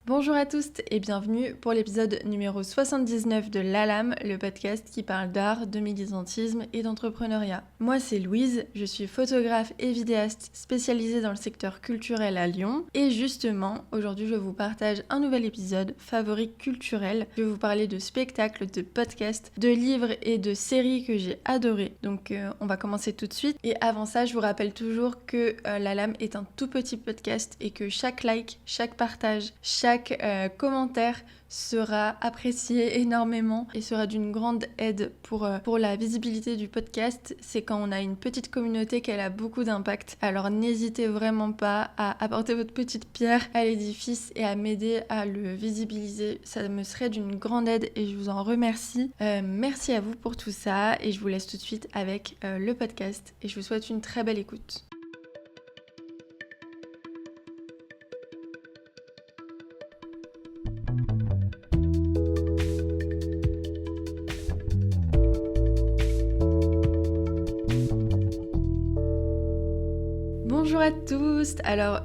Bonjour à tous et bienvenue pour l'épisode numéro 79 de l'ALAM, le podcast qui parle d'art, de militantisme et d'entrepreneuriat. Moi c'est Louise, je suis photographe et vidéaste spécialisée dans le secteur culturel à Lyon et justement aujourd'hui je vous partage un nouvel épisode favori culturel. Je vais vous parler de spectacles, de podcasts, de livres et de séries que j'ai adorées. Donc on va commencer tout de suite et avant ça je vous rappelle toujours que l'ALAM est un tout petit podcast et que chaque like, chaque partage, chaque commentaire sera apprécié énormément et sera d'une grande aide pour la visibilité du podcast. C'est quand on a une petite communauté qu'elle a beaucoup d'impact. Alors n'hésitez vraiment pas à apporter votre petite pierre à l'édifice et à m'aider à le visibiliser. Ça me serait d'une grande aide et je vous en remercie. Merci à vous pour tout ça et je vous laisse tout de suite avec le podcast et je vous souhaite une très belle écoute. Bonjour à tous, alors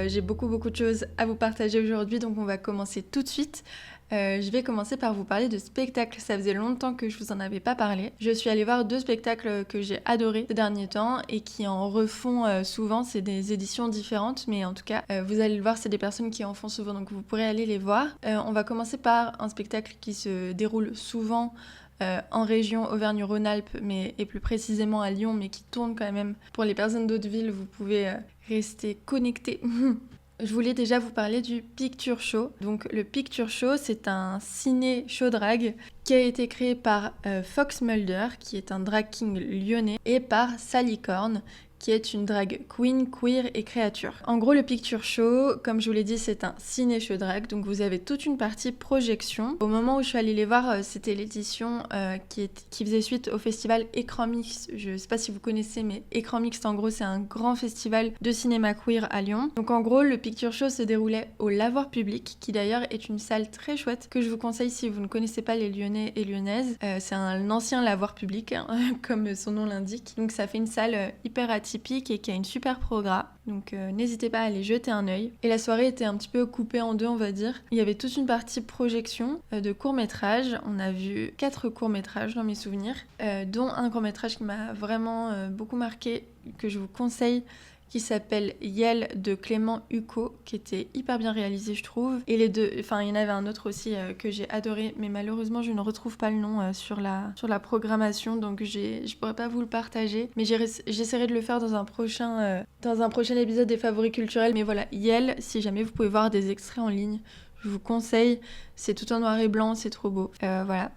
j'ai beaucoup de choses à vous partager aujourd'hui donc on va commencer tout de suite. Je vais commencer par vous parler de spectacles, ça faisait longtemps que je vous en avais pas parlé. Je suis allée voir 2 spectacles que j'ai adorés ces derniers temps et qui en refont souvent, c'est des éditions différentes mais en tout cas vous allez le voir, c'est des personnes qui en font souvent donc vous pourrez aller les voir. On va commencer par un spectacle qui se déroule souvent en région Auvergne-Rhône-Alpes, et plus précisément à Lyon, mais qui tourne quand même. Pour les personnes d'autres villes, vous pouvez rester connectés. Je voulais déjà vous parler du Picture Show. Donc le Picture Show, c'est un ciné-show drag qui a été créé par Fox Mulder, qui est un drag king lyonnais, et par Sally Korn, qui est une drag queen, queer et créature. En gros, le Picture Show, comme je vous l'ai dit, c'est un ciné-show drag, donc vous avez toute une partie projection. Au moment où je suis allée les voir, c'était l'édition qui faisait suite au festival Écran Mix. Je sais pas si vous connaissez, mais Écran Mix, en gros, c'est un grand festival de cinéma queer à Lyon. Donc en gros, le Picture Show se déroulait au Lavoir Public, qui d'ailleurs est une salle très chouette, que je vous conseille si vous ne connaissez pas les Lyonnais et Lyonnaises. C'est un ancien Lavoir Public, hein, comme son nom l'indique. Donc ça fait une salle hyper atypique et qui a une super progra. Donc n'hésitez pas à aller jeter un œil. Et la soirée était un petit peu coupée en deux, on va dire. Il y avait toute une partie projection de courts-métrages. On a vu 4 courts-métrages dans mes souvenirs, dont un court-métrage qui m'a vraiment beaucoup marqué, que je vous conseille, qui s'appelle Yel de Clément Hucot, qui était hyper bien réalisé je trouve. Et les deux, enfin il y en avait un autre aussi que j'ai adoré, mais malheureusement je ne retrouve pas le nom sur la programmation, donc je pourrais pas vous le partager, mais j'essaierai de le faire dans un prochain épisode des favoris culturels. Mais voilà, Yel, si jamais vous pouvez voir des extraits en ligne, je vous conseille, c'est tout en noir et blanc, c'est trop beau. Voilà.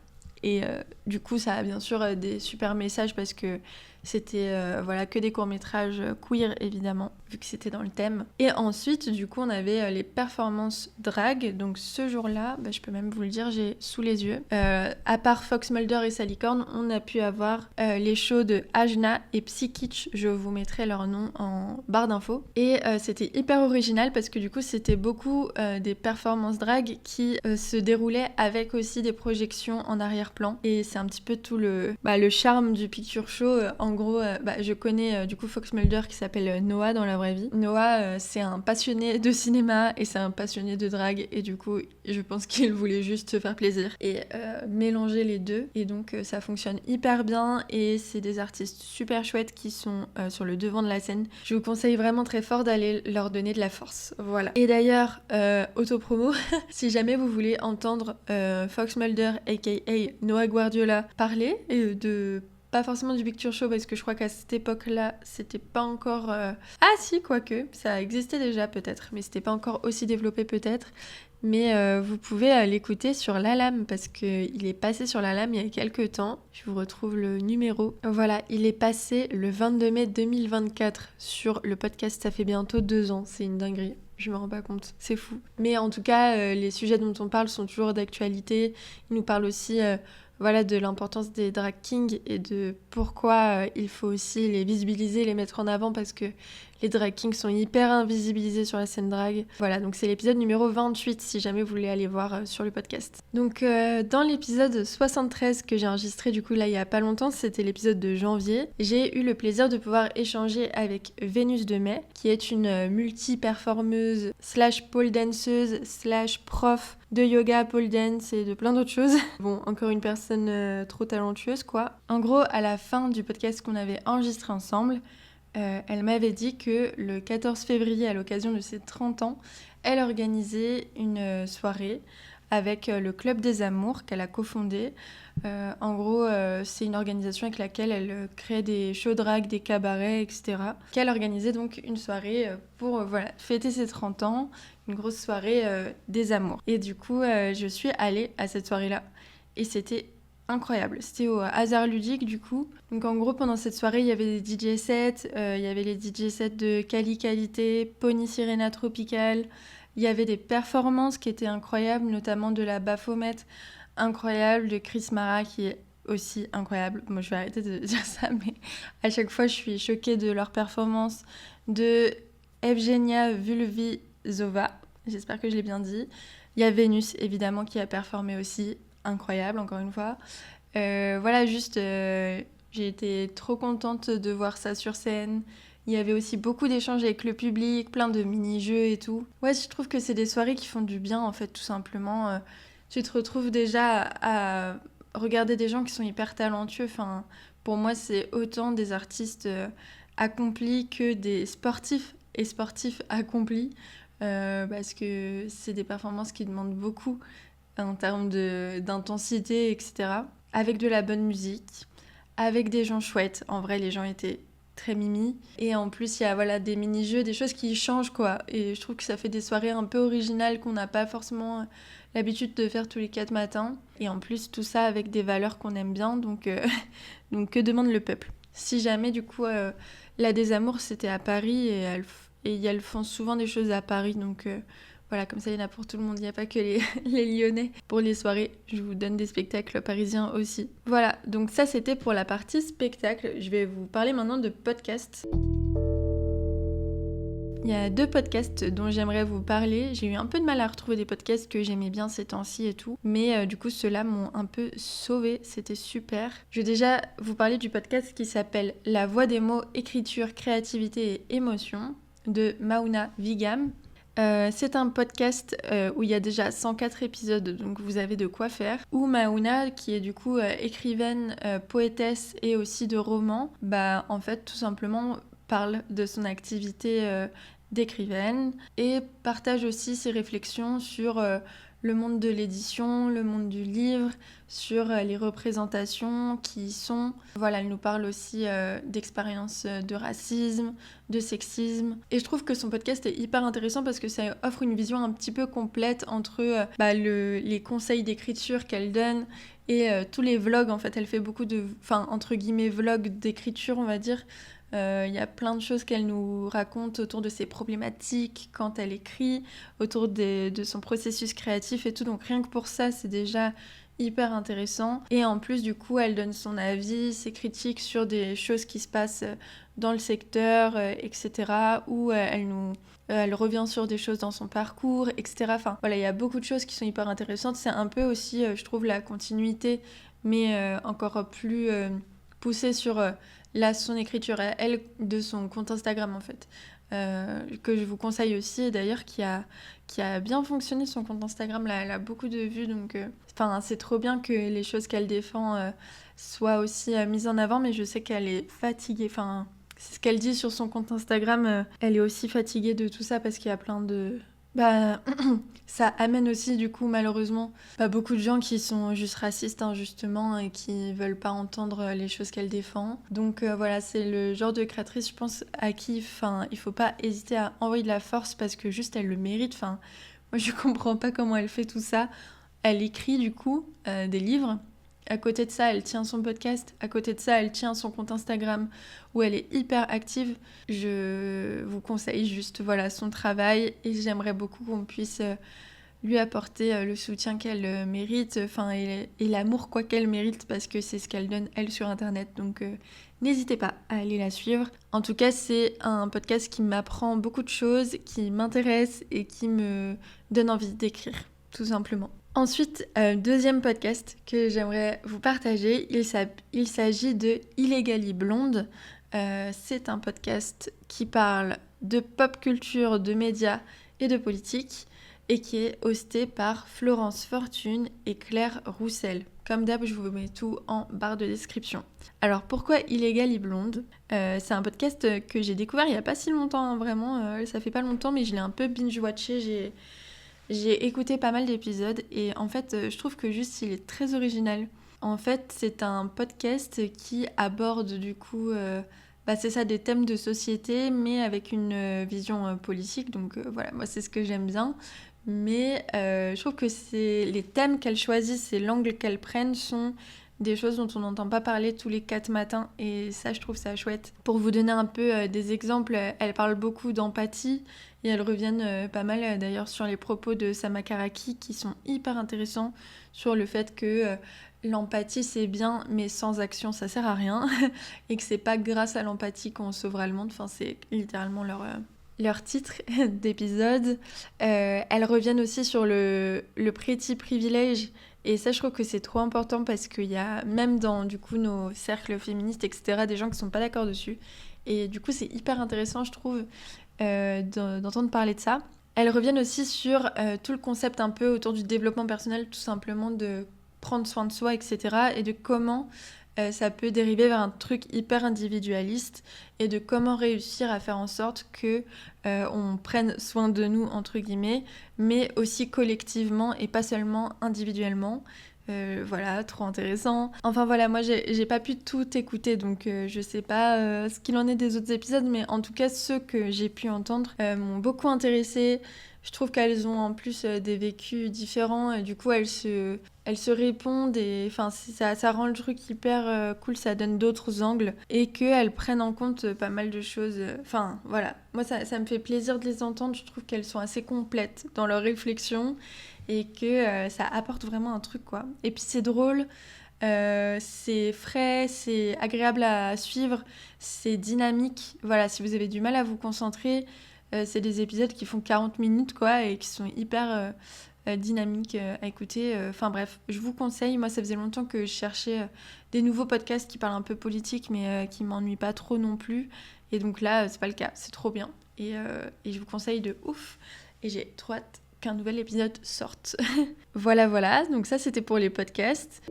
Et du coup ça a bien sûr des super messages parce que c'était que des courts-métrages queer évidemment, vu que c'était dans le thème. Et ensuite, du coup, on avait les performances drag. Donc ce jour-là, je peux même vous le dire, j'ai sous les yeux. À part Fox Mulder et Sally Korn, on a pu avoir les shows de Ajna et Psykitch. Je vous mettrai leur nom en barre d'infos. Et c'était hyper original parce que du coup, c'était beaucoup des performances drag qui se déroulaient avec aussi des projections en arrière-plan. Et c'est un petit peu tout le charme du Picture Show. En gros, je connais du coup Fox Mulder qui s'appelle Noah dans la vraie vie. Noah, c'est un passionné de cinéma et c'est un passionné de drague et du coup, je pense qu'il voulait juste se faire plaisir et mélanger les deux. Et donc, ça fonctionne hyper bien et c'est des artistes super chouettes qui sont sur le devant de la scène. Je vous conseille vraiment très fort d'aller leur donner de la force. Voilà. Et d'ailleurs, autopromo, si jamais vous voulez entendre Fox Mulder aka Noah Guardiola parler et de pas forcément du Picture Show parce que je crois qu'à cette époque-là, c'était pas encore... Ah si, quoique, ça existait déjà peut-être, mais c'était pas encore aussi développé peut-être. Mais vous pouvez l'écouter sur l'ALAM parce qu'il est passé sur l'ALAM il y a quelques temps. Je vous retrouve le numéro. Voilà, il est passé le 22 mai 2024 sur le podcast. Ça fait bientôt 2 ans, c'est une dinguerie. Je me rends pas compte, c'est fou. Mais en tout cas, les sujets dont on parle sont toujours d'actualité. Il nous parle aussi... de l'importance des drag kings et de pourquoi il faut aussi les visibiliser, les mettre en avant parce que Les drag kings sont hyper invisibilisés sur la scène drag. Voilà, donc c'est l'épisode numéro 28 si jamais vous voulez aller voir sur le podcast. Donc dans l'épisode 73 que j'ai enregistré du coup là il y a pas longtemps, c'était l'épisode de janvier, j'ai eu le plaisir de pouvoir échanger avec Vénus de Mai, qui est une multi-performeuse / pole danseuse / prof de yoga, pole dance et de plein d'autres choses. Bon, encore une personne trop talentueuse quoi. En gros, à la fin du podcast qu'on avait enregistré ensemble, elle m'avait dit que le 14 février, à l'occasion de ses 30 ans, elle organisait une soirée avec le Club des Amours qu'elle a cofondé. En gros, c'est une organisation avec laquelle elle crée des shows drag, des cabarets, etc. Qu'elle organisait donc une soirée pour fêter ses 30 ans, une grosse soirée des amours. Et du coup, je suis allée à cette soirée-là et c'était incroyable. C'était au Hasard Ludique du coup. Donc en gros, pendant cette soirée, il y avait des DJ sets, il y avait les DJ sets de Cali Qualité, Pony Sirena Tropical. Il y avait des performances qui étaient incroyables, notamment de la Baphomet, incroyable, de Chris Mara qui est aussi incroyable. Moi, je vais arrêter de dire ça, mais à chaque fois, je suis choquée de leur performance. De Evgenia Vulvizova, j'espère que je l'ai bien dit. Il y a Vénus, évidemment, qui a performé aussi. Incroyable, encore une fois. J'ai été trop contente de voir ça sur scène. Il y avait aussi beaucoup d'échanges avec le public, plein de mini-jeux et tout. Ouais, je trouve que c'est des soirées qui font du bien, en fait, tout simplement. Tu te retrouves déjà à regarder des gens qui sont hyper talentueux. Enfin, pour moi, c'est autant des artistes accomplis que des sportifs et sportifs accomplis. Parce que c'est des performances qui demandent beaucoup en termes d'intensité, etc. Avec de la bonne musique, avec des gens chouettes. En vrai, les gens étaient très mimi. Et en plus, il y a des mini-jeux, des choses qui changent, quoi. Et je trouve que ça fait des soirées un peu originales qu'on n'a pas forcément l'habitude de faire tous les 4 matins. Et en plus, tout ça avec des valeurs qu'on aime bien. Donc, donc que demande le peuple? Si jamais, du coup, la des Amours, c'était à Paris et elles font souvent des choses à Paris. Donc... Voilà, comme ça, il y en a pour tout le monde. Il n'y a pas que les Lyonnais. Pour les soirées, je vous donne des spectacles parisiens aussi. Voilà, donc ça, c'était pour la partie spectacle. Je vais vous parler maintenant de podcasts. Il y a 2 podcasts dont j'aimerais vous parler. J'ai eu un peu de mal à retrouver des podcasts que j'aimais bien ces temps-ci et tout. Mais du coup, ceux-là m'ont un peu sauvée. C'était super. Je vais déjà vous parler du podcast qui s'appelle La voix des mots, écriture, créativité et émotion de Mauna Vigam. C'est un podcast où il y a déjà 104 épisodes, donc vous avez de quoi faire. Où Mauna, qui est du coup écrivaine, poétesse et aussi de romans, en fait tout simplement parle de son activité d'écrivaine et partage aussi ses réflexions sur le monde de l'édition, le monde du livre, sur les représentations qui y sont. Voilà, elle nous parle aussi d'expériences de racisme, de sexisme. Et je trouve que son podcast est hyper intéressant parce que ça offre une vision un petit peu complète entre les conseils d'écriture qu'elle donne et tous les vlogs. En fait, elle fait beaucoup de, entre guillemets, vlogs d'écriture, on va dire. Il y a plein de choses qu'elle nous raconte autour de ses problématiques quand elle écrit, autour de son processus créatif et tout. Donc rien que pour ça, c'est déjà hyper intéressant. Et en plus, du coup, elle donne son avis, ses critiques sur des choses qui se passent dans le secteur, etc. Ou elle revient sur des choses dans son parcours, etc. Enfin, voilà, il y a beaucoup de choses qui sont hyper intéressantes. C'est un peu aussi, je trouve, la continuité, mais encore plus poussée sur... son écriture à elle de son compte Instagram en fait, que je vous conseille aussi et d'ailleurs qui a bien fonctionné son compte Instagram là, elle a beaucoup de vues donc c'est trop bien que les choses qu'elle défend soient aussi mises en avant, mais je sais qu'elle est fatiguée, c'est ce qu'elle dit sur son compte Instagram, elle est aussi fatiguée de tout ça parce qu'il y a plein de... ça amène aussi du coup malheureusement beaucoup de gens qui sont juste racistes injustement et qui veulent pas entendre les choses qu'elle défend. Donc voilà, c'est le genre de créatrice je pense à qui il faut pas hésiter à envoyer de la force parce que juste elle le mérite. Moi je comprends pas comment elle fait tout ça. Elle écrit du coup des livres. À côté de ça, elle tient son podcast. À côté de ça, elle tient son compte Instagram où elle est hyper active. Je vous conseille juste son travail et j'aimerais beaucoup qu'on puisse lui apporter le soutien qu'elle mérite, et l'amour quoi qu'elle mérite, parce que c'est ce qu'elle donne elle sur internet. Donc n'hésitez pas à aller la suivre. En tout cas, c'est un podcast qui m'apprend beaucoup de choses, qui m'intéresse et qui me donne envie d'écrire, tout simplement. Ensuite, deuxième podcast que j'aimerais vous partager, il s'agit de Illegally Blonde. C'est un podcast qui parle de pop culture, de médias et de politique, et qui est hosté par Florence Fortune et Claire Roussel. Comme d'hab, je vous mets tout en barre de description. Alors pourquoi Illegally Blonde ? C'est un podcast que j'ai découvert il n'y a pas si longtemps, hein, vraiment, ça fait pas longtemps, mais je l'ai un peu binge-watché, j'ai écouté pas mal d'épisodes, et en fait, je trouve que juste il est très original. En fait, c'est un podcast qui aborde du coup... c'est ça, des thèmes de société, mais avec une vision politique. Donc voilà, moi c'est ce que j'aime bien. Mais je trouve que les thèmes qu'elle choisit, et l'angle qu'elle prenne sont des choses dont on n'entend pas parler tous les 4 matins. Et ça, je trouve ça chouette. Pour vous donner un peu des exemples, elle parle beaucoup d'empathie. Et elles reviennent pas mal d'ailleurs sur les propos de Sama Karaki, qui sont hyper intéressants sur le fait que... l'empathie c'est bien, mais sans action ça sert à rien, et que c'est pas grâce à l'empathie qu'on sauvera le monde. Enfin, c'est littéralement leur titre d'épisode. Elles reviennent aussi sur le pretty privilege, et ça je trouve que c'est trop important, parce qu'il y a même dans du coup nos cercles féministes, etc., des gens qui sont pas d'accord dessus, et du coup c'est hyper intéressant je trouve d'entendre parler de ça. Elles reviennent aussi sur tout le concept un peu autour du développement personnel, tout simplement de prendre soin de soi, etc. Et de comment ça peut dériver vers un truc hyper individualiste, et de comment réussir à faire en sorte que on prenne soin de nous, entre guillemets, mais aussi collectivement et pas seulement individuellement. Voilà, trop intéressant. Enfin voilà, moi j'ai pas pu tout écouter, donc je sais pas ce qu'il en est des autres épisodes, mais en tout cas ceux que j'ai pu entendre m'ont beaucoup intéressée. Je trouve qu'elles ont en plus des vécus différents, et du coup elles se répondent, et enfin ça rend le truc hyper cool, ça donne d'autres angles, et qu'elles prennent en compte pas mal de choses. Enfin voilà, moi ça me fait plaisir de les entendre, je trouve qu'elles sont assez complètes dans leurs réflexions, et que ça apporte vraiment un truc, quoi. Et puis c'est drôle, c'est frais, c'est agréable à suivre, c'est dynamique. Voilà, si vous avez du mal à vous concentrer, c'est des épisodes qui font 40 minutes, quoi, et qui sont hyper dynamiques à écouter. Enfin bref, je vous conseille. Moi, ça faisait longtemps que je cherchais des nouveaux podcasts qui parlent un peu politique, mais qui m'ennuient pas trop non plus. Et donc là, c'est pas le cas, c'est trop bien. Et je vous conseille de ouf. Et j'ai trop hâte qu'un nouvel épisode sorte. Voilà, donc ça c'était pour les podcasts.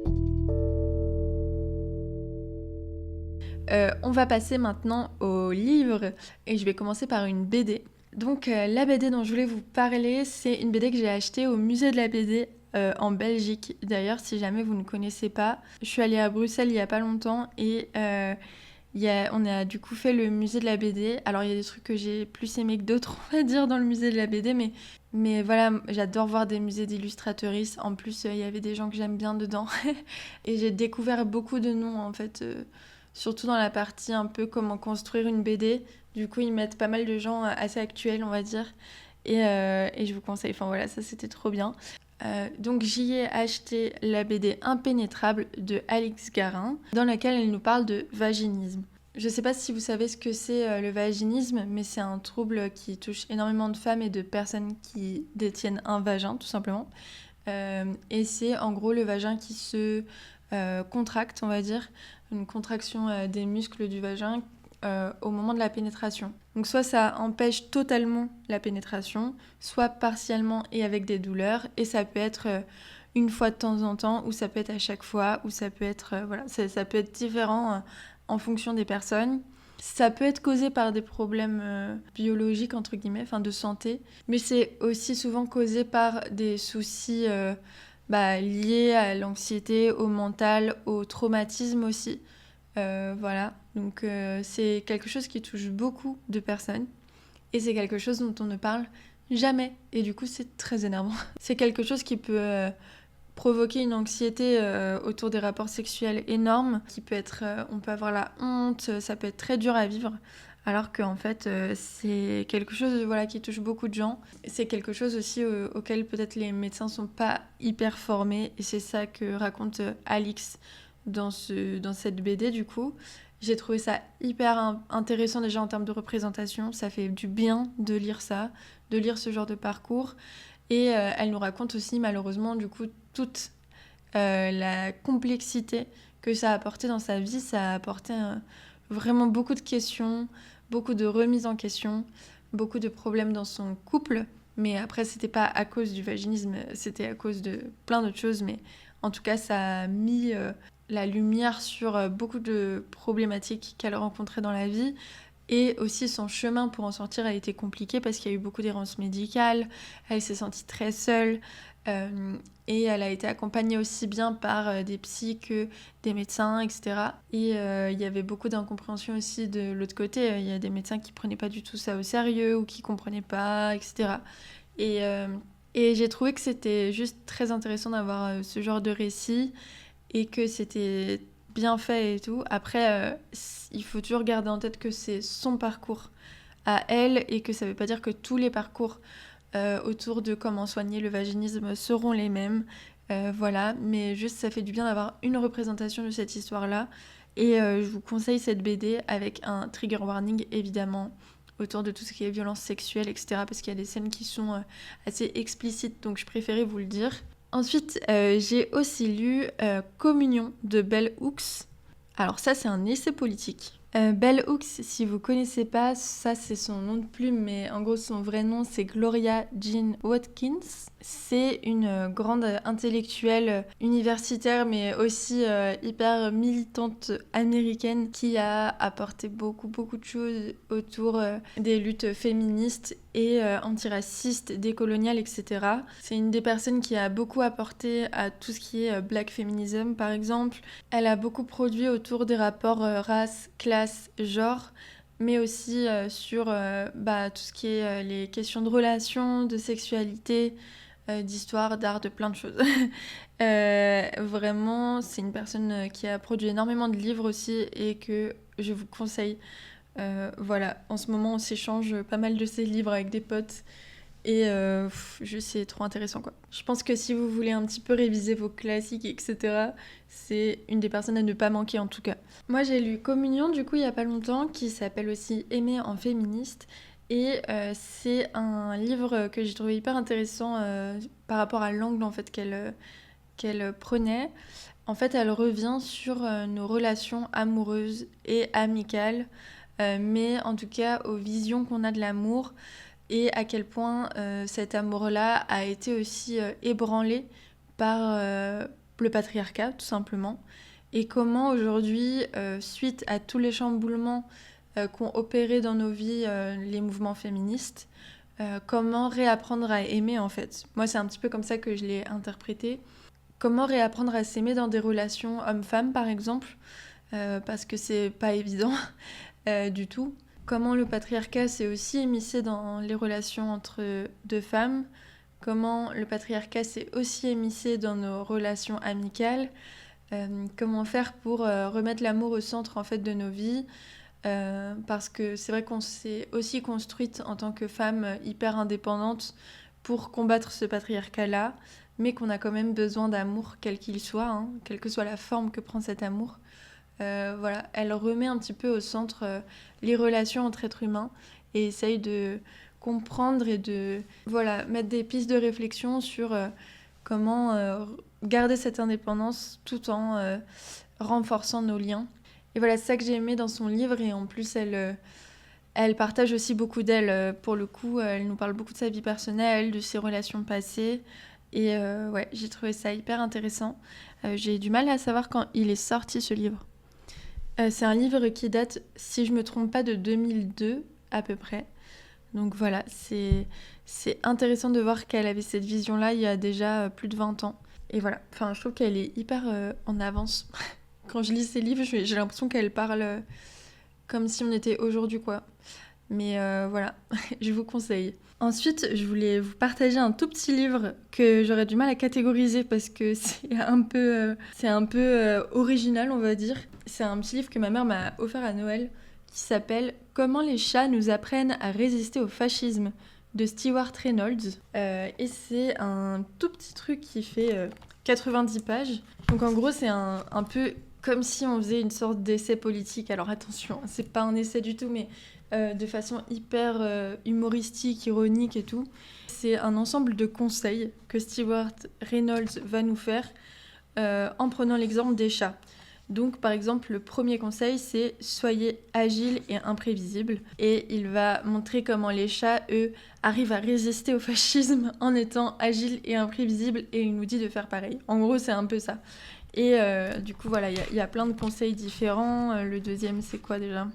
On va passer maintenant aux livres, et je vais commencer par une BD. Donc la BD dont je voulais vous parler, c'est une BD que j'ai achetée au musée de la BD en Belgique. D'ailleurs, si jamais vous ne connaissez pas, je suis allée à Bruxelles il y a pas longtemps, et on a du coup fait le musée de la BD. Alors il y a des trucs que j'ai plus aimé que d'autres, on va dire, dans le musée de la BD, mais voilà, j'adore voir des musées d'illustratrices. En plus, il y avait des gens que j'aime bien dedans. Et j'ai découvert beaucoup de noms, en fait, surtout dans la partie un peu comment construire une BD. Du coup, ils mettent pas mal de gens assez actuels, on va dire. Et je vous conseille, enfin voilà, ça c'était trop bien. Donc j'y ai acheté la BD Impénétrable de Alix Garin, dans laquelle elle nous parle de vaginisme. Je sais pas si vous savez ce que c'est le vaginisme, mais c'est un trouble qui touche énormément de femmes et de personnes qui détiennent un vagin, tout simplement. Et c'est en gros le vagin qui se contracte, on va dire, une contraction des muscles du vagin au moment de la pénétration. Donc soit ça empêche totalement la pénétration, soit partiellement et avec des douleurs, et ça peut être une fois de temps en temps, ou ça peut être à chaque fois, ou ça peut être voilà, ça peut être différent en fonction des personnes. Ça peut être causé par des problèmes biologiques, entre guillemets, enfin de santé, mais c'est aussi souvent causé par des soucis liés à l'anxiété, au mental, au traumatisme aussi. Voilà, donc c'est quelque chose qui touche beaucoup de personnes, et c'est quelque chose dont on ne parle jamais, et du coup c'est très énervant. C'est quelque chose qui peut provoquer une anxiété autour des rapports sexuels énorme, qui peut être, on peut avoir la honte, ça peut être très dur à vivre. alors qu'en fait, c'est quelque chose voilà, qui touche beaucoup de gens. C'est quelque chose aussi auquel peut-être les médecins sont pas hyper formés, et c'est ça que raconte Alix dans cette BD du coup. J'ai trouvé ça hyper intéressant déjà en termes de représentation, ça fait du bien de lire ça, de lire ce genre de parcours, et elle nous raconte aussi malheureusement du coup toute la complexité que ça a apporté dans sa vie. Ça a apporté vraiment beaucoup de questions, beaucoup de remises en question, beaucoup de problèmes dans son couple. Mais après, c'était pas à cause du vaginisme, c'était à cause de plein d'autres choses. Mais en tout cas, ça a mis la lumière sur beaucoup de problématiques qu'elle rencontrait dans la vie. Et aussi, son chemin pour en sortir a été compliqué parce qu'il y a eu beaucoup d'errances médicales. Elle s'est sentie très seule. Et elle a été accompagnée aussi bien par des psys que des médecins, etc. Et il y avait beaucoup d'incompréhension aussi de l'autre côté. Il y a des médecins qui prenaient pas du tout ça au sérieux ou qui comprenaient pas, etc. Et j'ai trouvé que c'était juste très intéressant d'avoir ce genre de récit et que c'était bien fait et tout. Après, il faut toujours garder en tête que c'est son parcours à elle et que ça veut pas dire que tous les parcours autour de comment soigner le vaginisme seront les mêmes. Voilà, mais juste ça fait du bien d'avoir une représentation de cette histoire-là. Et je vous conseille cette BD avec un trigger warning évidemment autour de tout ce qui est violence sexuelle, etc. Parce qu'il y a des scènes qui sont assez explicites, donc je préférais vous le dire. Ensuite, j'ai aussi lu Communion de Bell Hooks. Alors ça, c'est un essai politique. Bell Hooks, si vous connaissez pas, ça c'est son nom de plume, mais en gros son vrai nom c'est Gloria Jean Watkins. C'est une grande intellectuelle universitaire, mais aussi hyper militante américaine qui a apporté beaucoup de choses autour des luttes féministes et antiracistes, décoloniales, etc. C'est une des personnes qui a beaucoup apporté à tout ce qui est black feminism par exemple. Elle a beaucoup produit autour des rapports race, classe, genre, mais aussi sur tout ce qui est les questions de relations, de sexualité, d'histoire, d'art, de plein de choses. Vraiment, c'est une personne qui a produit énormément de livres aussi et que je vous conseille. Voilà, en ce moment, on s'échange pas mal de ses livres avec des potes. Et juste, c'est trop intéressant, quoi. Je pense que si vous voulez un petit peu réviser vos classiques, etc., c'est une des personnes à ne pas manquer, en tout cas. Moi, j'ai lu Communion, du coup, il y a pas longtemps, qui s'appelle aussi Aimer en féministe. Et c'est un livre que j'ai trouvé hyper intéressant par rapport à l'angle, en fait, qu'elle prenait. En fait, elle revient sur nos relations amoureuses et amicales, mais en tout cas, aux visions qu'on a de l'amour, et à quel point cet amour-là a été aussi ébranlé par le patriarcat, tout simplement. Et comment aujourd'hui, suite à tous les chamboulements qu'ont opéré dans nos vies les mouvements féministes, comment réapprendre à aimer en fait. Moi, c'est un petit peu comme ça que je l'ai interprété. Comment réapprendre à s'aimer dans des relations hommes-femmes, par exemple, parce que c'est pas évident du tout. Comment le patriarcat s'est aussi émissé dans les relations entre deux femmes, comment le patriarcat s'est aussi émissé dans nos relations amicales, comment faire pour remettre l'amour au centre en fait de nos vies, parce que c'est vrai qu'on s'est aussi construite en tant que femme hyper indépendante pour combattre ce patriarcat-là, mais qu'on a quand même besoin d'amour quel qu'il soit, hein, quelle que soit la forme que prend cet amour. Voilà, elle remet un petit peu au centre les relations entre êtres humains et essaye de comprendre et de mettre des pistes de réflexion sur comment garder cette indépendance tout en renforçant nos liens. Et voilà, c'est ça que j'ai aimé dans son livre, et en plus elle partage aussi beaucoup d'elle. Pour le coup, elle nous parle beaucoup de sa vie personnelle, de ses relations passées. Et j'ai trouvé ça hyper intéressant. J'ai du mal à savoir quand il est sorti ce livre. C'est un livre qui date, si je me trompe pas, de 2002 à peu près. Donc voilà, c'est intéressant de voir qu'elle avait cette vision-là il y a déjà plus de 20 ans. Et voilà, enfin, je trouve qu'elle est hyper en avance. Quand je lis ses livres, j'ai l'impression qu'elle parle comme si on était aujourd'hui, quoi. Mais voilà, je vous conseille. Ensuite, je voulais vous partager un tout petit livre que j'aurais du mal à catégoriser parce que c'est un peu original, on va dire. C'est un petit livre que ma mère m'a offert à Noël qui s'appelle « Comment les chats nous apprennent à résister au fascisme » de Stewart Reynolds. Et c'est un tout petit truc qui fait 90 pages. Donc en gros, c'est un peu comme si on faisait une sorte d'essai politique. Alors attention, c'est pas un essai du tout, mais de façon hyper humoristique, ironique et tout. C'est un ensemble de conseils que Stewart Reynolds va nous faire en prenant l'exemple des chats. Donc, par exemple, le premier conseil, c'est « Soyez agile et imprévisible ». Et il va montrer comment les chats, eux, arrivent à résister au fascisme en étant agiles et imprévisibles. Et il nous dit de faire pareil. En gros, c'est un peu ça. Et du coup, voilà, il y a plein de conseils différents. Le deuxième, c'est quoi déjà ?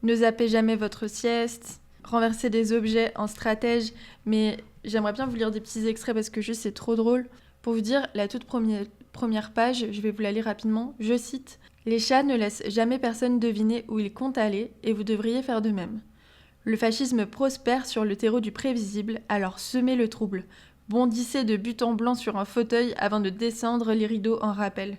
Ne zappez jamais votre sieste. Renverser des objets en stratège. Mais j'aimerais bien vous lire des petits extraits parce que juste, c'est trop drôle. Pour vous dire, la toute première page, je vais vous la lire rapidement. Je cite « Les chats ne laissent jamais personne deviner où ils comptent aller et vous devriez faire de même. Le fascisme prospère sur le terreau du prévisible, alors semez le trouble. Bondissez de but en blanc sur un fauteuil avant de descendre les rideaux en rappel.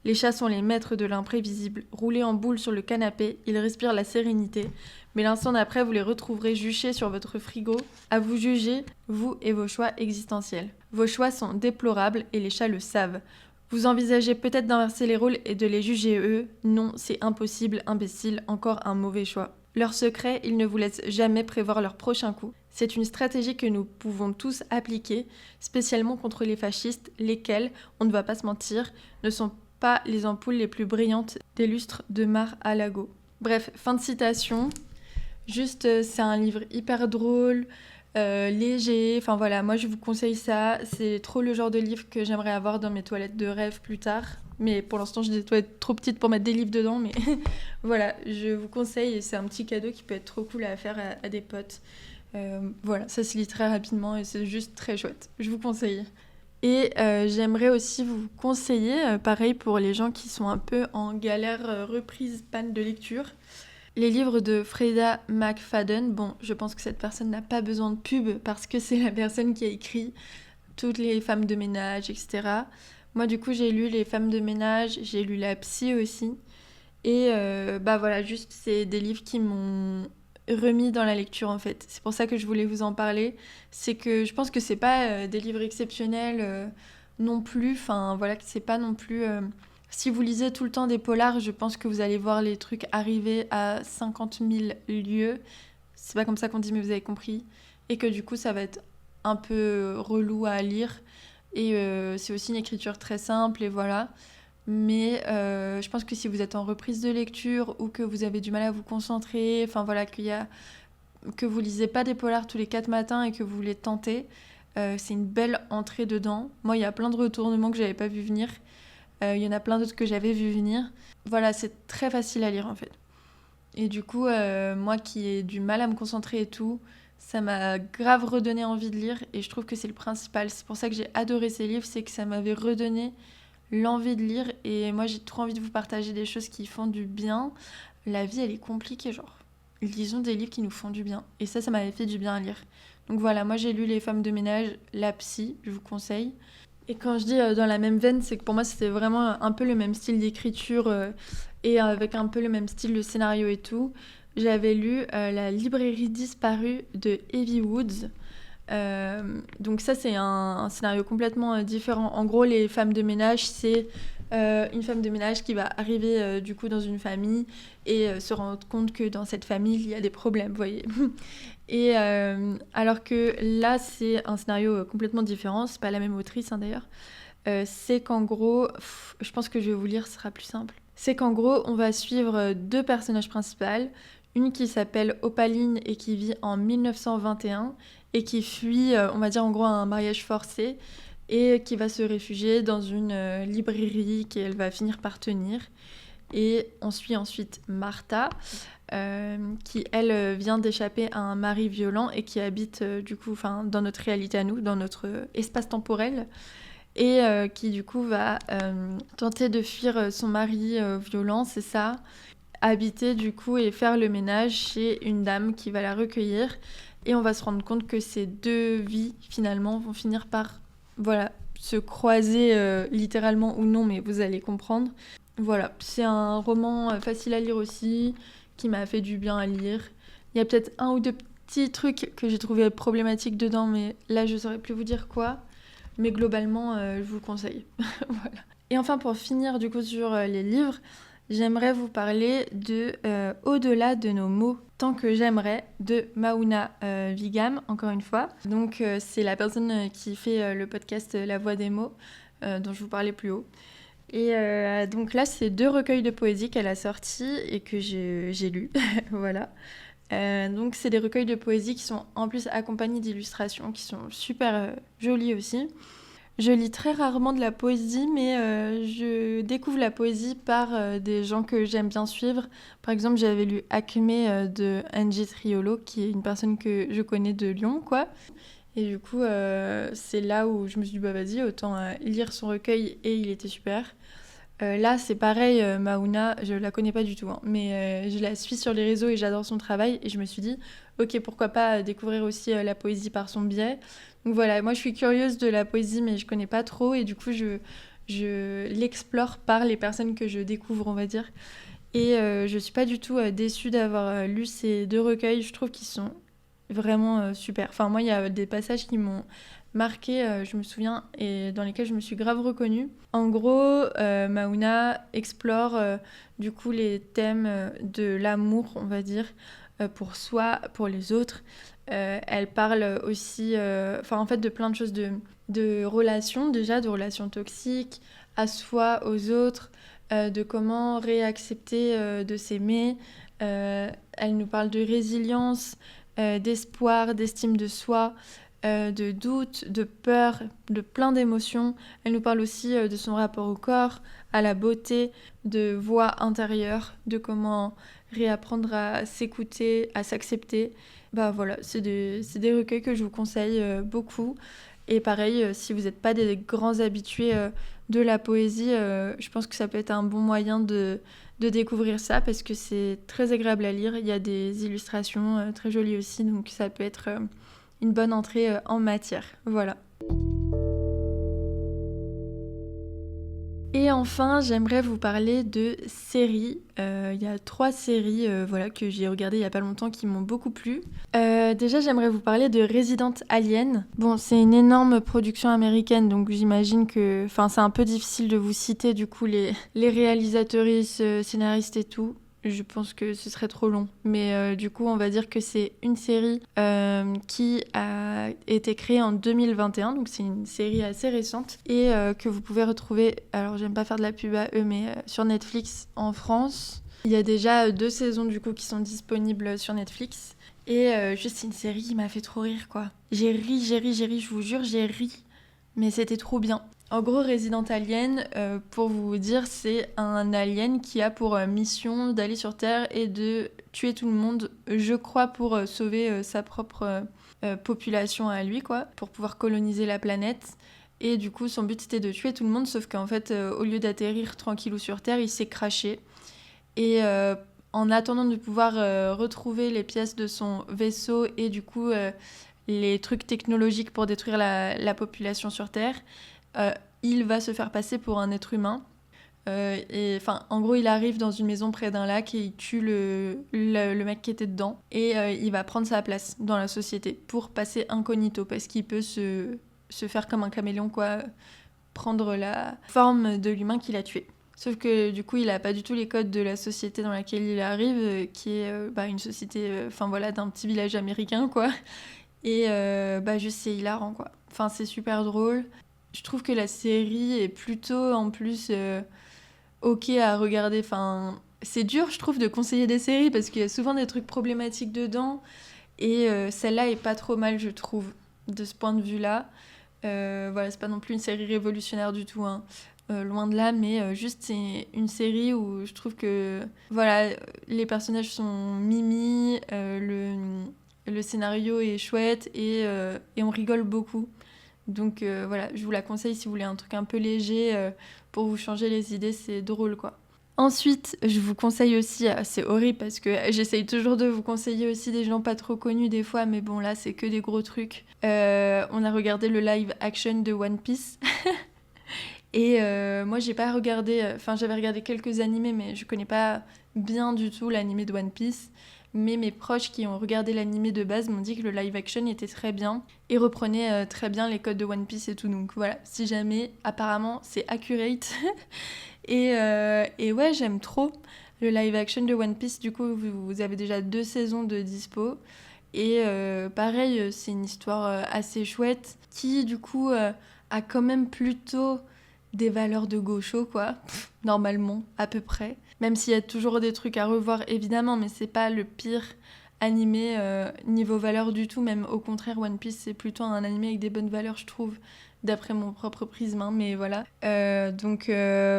Les chats sont les maîtres de l'imprévisible. Roulés en boule sur le canapé, ils respirent la sérénité. Mais l'instant d'après, vous les retrouverez juchés sur votre frigo. À vous juger, vous et vos choix existentiels. Vos choix sont déplorables et les chats le savent. Vous envisagez peut-être d'inverser les rôles et de les juger eux. Non, c'est impossible, imbécile, encore un mauvais choix. Leur secret, ils ne vous laissent jamais prévoir leur prochain coup. C'est une stratégie que nous pouvons tous appliquer, spécialement contre les fascistes, lesquels, on ne va pas se mentir, ne sont pas les ampoules les plus brillantes des lustres de Mar-a-Lago. Bref, fin de citation. Juste, c'est un livre hyper drôle, léger. Enfin voilà, moi je vous conseille ça. C'est trop le genre de livre que j'aimerais avoir dans mes toilettes de rêve plus tard. Mais pour l'instant, j'ai des toilettes trop petites pour mettre des livres dedans. Mais voilà, je vous conseille. Et c'est un petit cadeau qui peut être trop cool à faire à des potes. Voilà, ça se lit très rapidement et c'est juste très chouette. Je vous conseille. Et j'aimerais aussi vous conseiller, pareil pour les gens qui sont un peu en galère reprise panne de lecture, les livres de Freda McFadden. Bon, je pense que cette personne n'a pas besoin de pub parce que c'est la personne qui a écrit toutes les femmes de ménage, etc. Moi, du coup, j'ai lu les femmes de ménage, j'ai lu La Psy aussi. Et bah voilà, juste c'est des livres qui m'ont remis dans la lecture en fait. C'est pour ça que je voulais vous en parler. C'est que je pense que c'est pas des livres exceptionnels non plus. Enfin voilà, que c'est pas non plus. Si vous lisez tout le temps des polars, je pense que vous allez voir les trucs arriver à 50 000 lieues. C'est pas comme ça qu'on dit, mais vous avez compris. Et que du coup, ça va être un peu relou à lire. Et c'est aussi une écriture très simple et voilà. Mais je pense que si vous êtes en reprise de lecture ou que vous avez du mal à vous concentrer, enfin voilà, que vous lisez pas des polars tous les 4 matins et que vous voulez tenter, c'est une belle entrée dedans. Moi, il y a plein de retournements que j'avais pas vu venir. Il y en a plein d'autres que j'avais vu venir. Voilà, c'est très facile à lire en fait. Et du coup, moi qui ai du mal à me concentrer et tout, ça m'a grave redonné envie de lire et je trouve que c'est le principal. C'est pour ça que j'ai adoré ces livres, c'est que ça m'avait redonné l'envie de lire et moi j'ai trop envie de vous partager des choses qui font du bien. La vie elle est compliquée genre. Lisons des livres qui nous font du bien et ça m'avait fait du bien à lire. Donc voilà, moi j'ai lu Les femmes de ménage, La Psy, je vous conseille. Et quand je dis dans la même veine, c'est que pour moi c'était vraiment un peu le même style d'écriture et avec un peu le même style de scénario et tout. J'avais lu La librairie disparue de Evie Woods. Donc ça c'est un scénario complètement différent. En gros les femmes de ménage c'est une femme de ménage qui va arriver du coup dans une famille et se rendre compte que dans cette famille il y a des problèmes, vous voyez. Et alors que là c'est un scénario complètement différent, c'est pas la même autrice hein, d'ailleurs. C'est qu'en gros, je pense que je vais vous lire, ce sera plus simple. C'est qu'en gros on va suivre 2 personnages principaux, une qui s'appelle Opaline et qui vit en 1921 et qui fuit, on va dire en gros, un mariage forcé et qui va se réfugier dans une librairie qu'elle va finir par tenir. Et on suit ensuite Martha, qui elle vient d'échapper à un mari violent et qui habite du coup dans notre réalité à nous, dans notre espace temporel. Et qui du coup va tenter de fuir son mari violent, c'est ça, habiter du coup et faire le ménage chez une dame qui va la recueillir. Et on va se rendre compte que ces 2 vies, finalement, vont finir par se croiser littéralement ou non, mais vous allez comprendre. Voilà, c'est un roman facile à lire aussi, qui m'a fait du bien à lire. Il y a peut-être un ou deux petits trucs que j'ai trouvé problématiques dedans, mais là je saurais plus vous dire quoi. Mais globalement, je vous le conseille. Voilà. Et enfin, pour finir du coup sur les livres, j'aimerais vous parler de Au-delà de nos mots, tant que j'aimerais, de Maouna Vigam, encore une fois. Donc c'est la personne qui fait le podcast La Voix des mots, dont je vous parlais plus haut. Et donc là, c'est 2 recueils de poésie qu'elle a sortis et que j'ai lus. Voilà. Donc c'est des recueils de poésie qui sont en plus accompagnés d'illustrations, qui sont super jolies aussi. Je lis très rarement de la poésie, mais je découvre la poésie par des gens que j'aime bien suivre. Par exemple, j'avais lu Acme de Angie Triolo, qui est une personne que je connais de Lyon, quoi. Et du coup, c'est là où je me suis dit, bah vas-y, autant lire son recueil, et il était super. Là, c'est pareil, Maouna, je la connais pas du tout, hein, mais je la suis sur les réseaux et j'adore son travail. Et je me suis dit, ok, pourquoi pas découvrir aussi la poésie par son biais. Donc voilà, moi je suis curieuse de la poésie, mais je connais pas trop. Et du coup, je l'explore par les personnes que je découvre, on va dire. Et je suis pas du tout déçue d'avoir lu ces 2 recueils. Je trouve qu'ils sont vraiment super. Enfin, moi, il y a des passages qui m'ont marqué, je me souviens, et dans lesquels je me suis grave reconnue. En gros, Maouna explore du coup les thèmes de l'amour, on va dire, pour soi, pour les autres. Elle parle aussi, en fait, de plein de choses, de relations, déjà, de relations toxiques, à soi, aux autres, de comment réaccepter de s'aimer. Elle nous parle de résilience, d'espoir, d'estime de soi, de doute, de peur, de plein d'émotions. Elle nous parle aussi de son rapport au corps, à la beauté, de voix intérieure, de comment réapprendre à s'écouter, à s'accepter. Bah voilà, c'est des recueils que je vous conseille beaucoup. Et pareil, si vous n'êtes pas des grands habitués de la poésie, je pense que ça peut être un bon moyen de découvrir ça parce que c'est très agréable à lire. Il y a des illustrations très jolies aussi, donc ça peut être une bonne entrée en matière. Voilà. Et enfin, j'aimerais vous parler de séries. Il y a 3 séries voilà, que j'ai regardées il n'y a pas longtemps qui m'ont beaucoup plu. Déjà, j'aimerais vous parler de Resident Alien. Bon, c'est une énorme production américaine, donc j'imagine que... Enfin, c'est un peu difficile de vous citer du coup les réalisatrices, scénaristes et tout. Je pense que ce serait trop long. Mais du coup, on va dire que c'est une série qui a été créée en 2021. Donc, c'est une série assez récente et que vous pouvez retrouver... Alors, j'aime pas faire de la pub à eux, mais sur Netflix en France. Il y a déjà 2 saisons du coup qui sont disponibles sur Netflix. Et juste, c'est une série qui m'a fait trop rire, quoi. J'ai ri, je vous jure, j'ai ri. Mais c'était trop bien. En gros, Resident Alien, pour vous dire, c'est un alien qui a pour mission d'aller sur Terre et de tuer tout le monde, je crois, pour sauver sa propre population à lui, quoi, pour pouvoir coloniser la planète. Et du coup, son but, c'était de tuer tout le monde, sauf qu'en fait, au lieu d'atterrir tranquillou sur Terre, il s'est crashé. Et en attendant de pouvoir retrouver les pièces de son vaisseau et du coup les trucs technologiques pour détruire la population sur Terre, il va se faire passer pour un être humain. En gros, il arrive dans une maison près d'un lac et il tue le mec qui était dedans. Et il va prendre sa place dans la société pour passer incognito parce qu'il peut se faire comme un caméléon, quoi, prendre la forme de l'humain qu'il a tué. Sauf que du coup, il a pas du tout les codes de la société dans laquelle il arrive, qui est une société d'un petit village américain, quoi. Et juste c'est hilarant, quoi. Enfin, c'est super drôle. Je trouve que la série est plutôt, en plus, ok à regarder. Enfin, c'est dur, je trouve, de conseiller des séries parce qu'il y a souvent des trucs problématiques dedans. Et celle-là est pas trop mal, je trouve, de ce point de vue-là. C'est pas non plus une série révolutionnaire du tout, hein. Loin de là, mais juste c'est une série où je trouve que les personnages sont mimi, le scénario est chouette et on rigole beaucoup. Donc je vous la conseille si vous voulez un truc un peu léger pour vous changer les idées, c'est drôle, quoi. Ensuite, je vous conseille aussi, c'est horrible parce que j'essaye toujours de vous conseiller aussi des gens pas trop connus des fois, mais bon là c'est que des gros trucs. On a regardé le live action de One Piece Et moi, j'ai pas regardé... Enfin, j'avais regardé quelques animés, mais je connais pas bien du tout l'animé de One Piece. Mais mes proches qui ont regardé l'animé de base m'ont dit que le live action était très bien et reprenait très bien les codes de One Piece et tout. Donc voilà, si jamais, apparemment, c'est accurate. Et ouais, j'aime trop le live action de One Piece. Du coup, vous avez déjà 2 saisons de dispo. Et pareil, c'est une histoire assez chouette qui, du coup, a quand même plutôt des valeurs de gaucho, quoi. Normalement, à peu près. Même s'il y a toujours des trucs à revoir, évidemment, mais c'est pas le pire animé niveau valeur du tout. Même au contraire, One Piece, c'est plutôt un animé avec des bonnes valeurs, je trouve, d'après mon propre prisme, hein, mais voilà. Donc,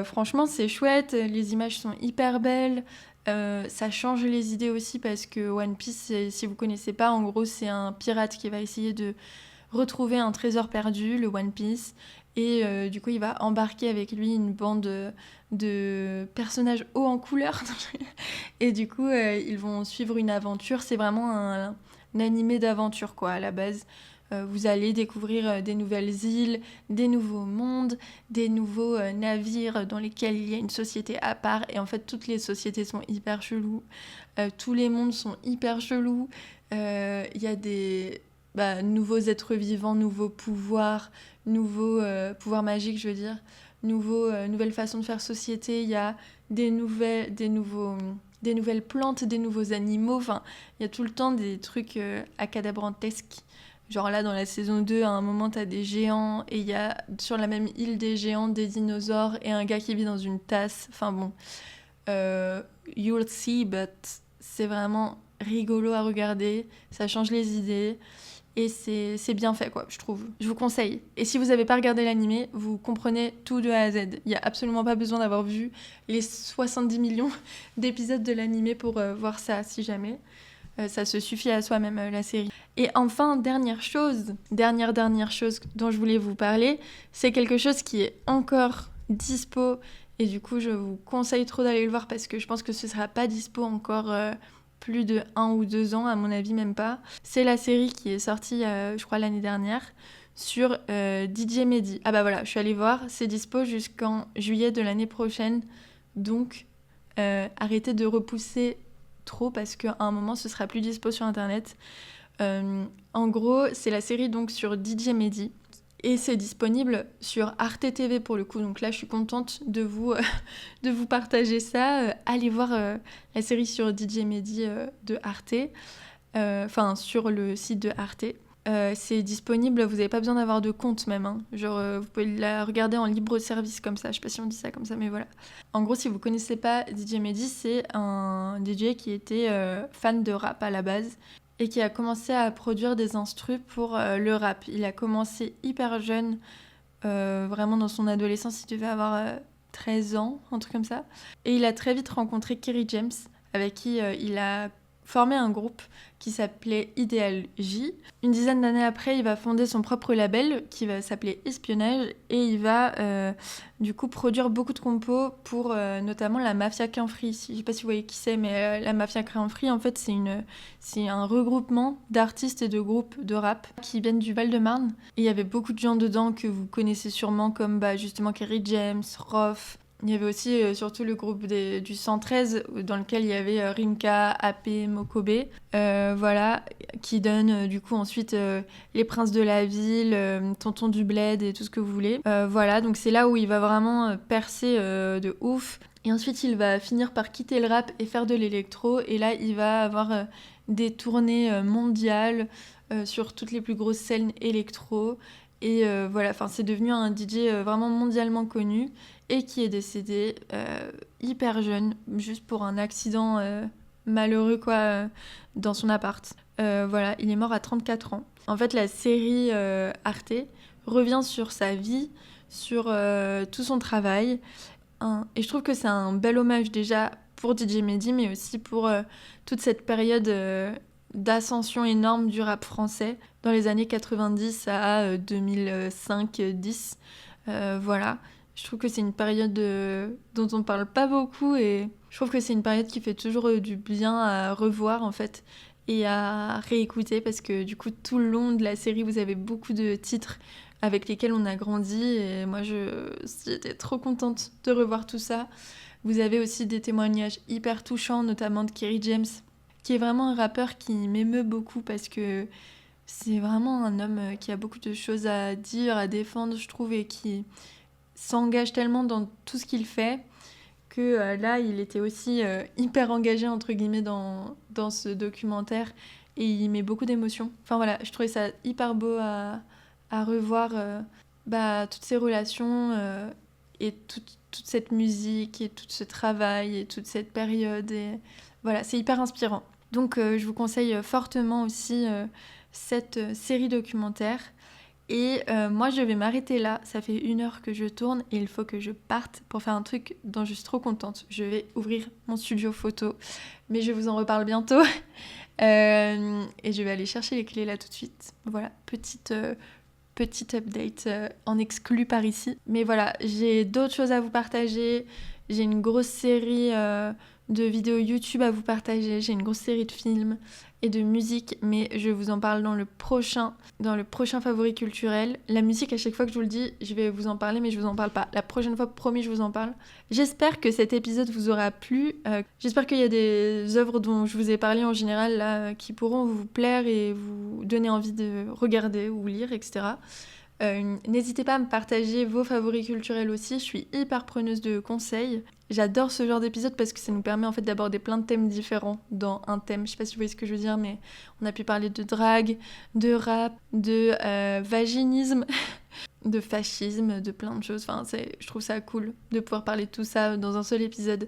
franchement, c'est chouette. Les images sont hyper belles. Ça change les idées aussi parce que One Piece, si vous connaissez pas, en gros, c'est un pirate qui va essayer de retrouver un trésor perdu, le One Piece. Et du coup, il va embarquer avec lui une bande de personnages hauts en couleur. Et du coup, ils vont suivre une aventure. C'est vraiment un animé d'aventure, quoi, à la base. Vous allez découvrir des nouvelles îles, des nouveaux mondes, des nouveaux navires dans lesquels il y a une société à part. Et en fait, toutes les sociétés sont hyper cheloues. Tous les mondes sont hyper chelous. Il y a des nouveaux êtres vivants, nouveaux pouvoirs, nouveaux pouvoirs magiques, je veux dire. Nouvelles façons de faire société. Il y a des nouvelles plantes, des nouveaux animaux. Enfin, il y a tout le temps des trucs acadabrantesques. Genre là, dans la saison 2, à un moment, t'as des géants et il y a sur la même île des géants, des dinosaures et un gars qui vit dans une tasse. Enfin bon, you'll see, but c'est vraiment rigolo à regarder. Ça change les idées et c'est bien fait, quoi, je trouve. Je vous conseille. Et si vous n'avez pas regardé l'animé, vous comprenez tout de A à Z. Il n'y a absolument pas besoin d'avoir vu les 70 millions d'épisodes de l'animé pour voir ça, si jamais. Ça se suffit à soi-même, la série. Et enfin, dernière chose dont je voulais vous parler, c'est quelque chose qui est encore dispo. Et du coup, je vous conseille trop d'aller le voir parce que je pense que ce sera pas dispo encore plus de 1 ou 2 ans, à mon avis, même pas. C'est la série qui est sortie, je crois, l'année dernière, sur DJ Mehdi. Ah bah voilà, je suis allée voir, c'est dispo jusqu'en juillet de l'année prochaine. Donc, arrêtez de repousser trop parce qu'à un moment ce sera plus dispo sur internet. En gros, c'est la série donc sur DJ Mehdi et c'est disponible sur Arte TV pour le coup. Donc là, je suis contente de vous partager ça. Allez voir la série sur DJ Mehdi de Arte, enfin sur le site de Arte. C'est disponible, vous n'avez pas besoin d'avoir de compte même, hein. Genre vous pouvez la regarder en libre service comme ça, je sais pas si on dit ça comme ça, mais voilà. En gros, si vous connaissez pas DJ Mehdi, c'est un DJ qui était fan de rap à la base et qui a commencé à produire des instrus pour le rap. Il a commencé hyper jeune, vraiment dans son adolescence, il devait avoir 13 ans, un truc comme ça. Et il a très vite rencontré Kerry James, avec qui il a formé un groupe qui s'appelait Ideal J. Une dizaine d'années après, il va fonder son propre label qui va s'appeler Espionnage et il va du coup produire beaucoup de compos pour notamment la Mafia Crime Free. Je sais pas si vous voyez qui c'est, mais la Mafia Crime Free, en fait, c'est un regroupement d'artistes et de groupes de rap qui viennent du Val-de-Marne. Et il y avait beaucoup de gens dedans que vous connaissez sûrement comme justement Kerry James, Rof. Il y avait aussi surtout le groupe du 113 dans lequel il y avait Rimka, AP, Mokobe, voilà, qui donne du coup ensuite les Princes de la Ville, Tonton du Bled et tout ce que vous voulez. Voilà, donc c'est là où il va vraiment percer de ouf. Et ensuite il va finir par quitter le rap et faire de l'électro. Et là il va avoir des tournées mondiales sur toutes les plus grosses scènes électro. Et voilà, enfin c'est devenu un DJ vraiment mondialement connu et qui est décédé hyper jeune, juste pour un accident malheureux quoi, dans son appart. Voilà, il est mort à 34 ans. En fait, la série Arte revient sur sa vie, sur tout son travail. Et je trouve que c'est un bel hommage déjà pour DJ Mehdi, mais aussi pour toute cette période d'ascension énorme du rap français dans les années 90 à 2005-10. Voilà. Je trouve que c'est une période dont on parle pas beaucoup et je trouve que c'est une période qui fait toujours du bien à revoir en fait et à réécouter parce que du coup tout le long de la série vous avez beaucoup de titres avec lesquels on a grandi. Et moi, j'étais trop contente de revoir tout ça. Vous avez aussi des témoignages hyper touchants, notamment de Kerry James, qui est vraiment un rappeur qui m'émeut beaucoup parce que c'est vraiment un homme qui a beaucoup de choses à dire, à défendre, je trouve, et qui s'engage tellement dans tout ce qu'il fait que là, il était aussi hyper engagé, entre guillemets, dans ce documentaire et il met beaucoup d'émotions. Enfin voilà, je trouvais ça hyper beau à revoir toutes ces relations et toute cette musique et tout ce travail et toute cette période. Et voilà, c'est hyper inspirant. Donc je vous conseille fortement aussi cette série documentaire. Et moi, je vais m'arrêter là. Ça fait 1 heure que je tourne et il faut que je parte pour faire un truc dont je suis trop contente. Je vais ouvrir mon studio photo, mais je vous en reparle bientôt. Et je vais aller chercher les clés là tout de suite. Voilà, petite update en exclu par ici. Mais voilà, j'ai d'autres choses à vous partager. J'ai une grosse série de vidéos YouTube à vous partager. J'ai une grosse série de films et de musique, mais je vous en parle dans le prochain favori culturel. La musique, à chaque fois que je vous le dis, je vais vous en parler, mais je vous en parle pas. La prochaine fois, promis, je vous en parle. J'espère que cet épisode vous aura plu. J'espère qu'il y a des œuvres dont je vous ai parlé en général là, qui pourront vous plaire et vous donner envie de regarder ou lire, etc. N'hésitez pas à me partager vos favoris culturels aussi, je suis hyper preneuse de conseils. J'adore ce genre d'épisode parce que ça nous permet en fait d'aborder plein de thèmes différents dans un thème. Je sais pas si vous voyez ce que je veux dire, mais on a pu parler de drague, de rap, de vaginisme, de fascisme, de plein de choses. Enfin, je trouve ça cool de pouvoir parler de tout ça dans un seul épisode.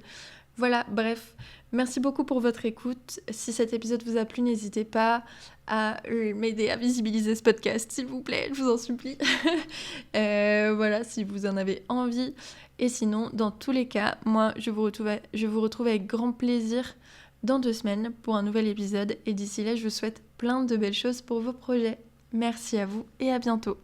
Voilà, bref, merci beaucoup pour votre écoute. Si cet épisode vous a plu, n'hésitez pas à m'aider à visibiliser ce podcast, s'il vous plaît, je vous en supplie. Voilà, si vous en avez envie. Et sinon, dans tous les cas, moi, je vous retrouve avec grand plaisir dans 2 semaines pour un nouvel épisode. Et d'ici là, je vous souhaite plein de belles choses pour vos projets. Merci à vous et à bientôt.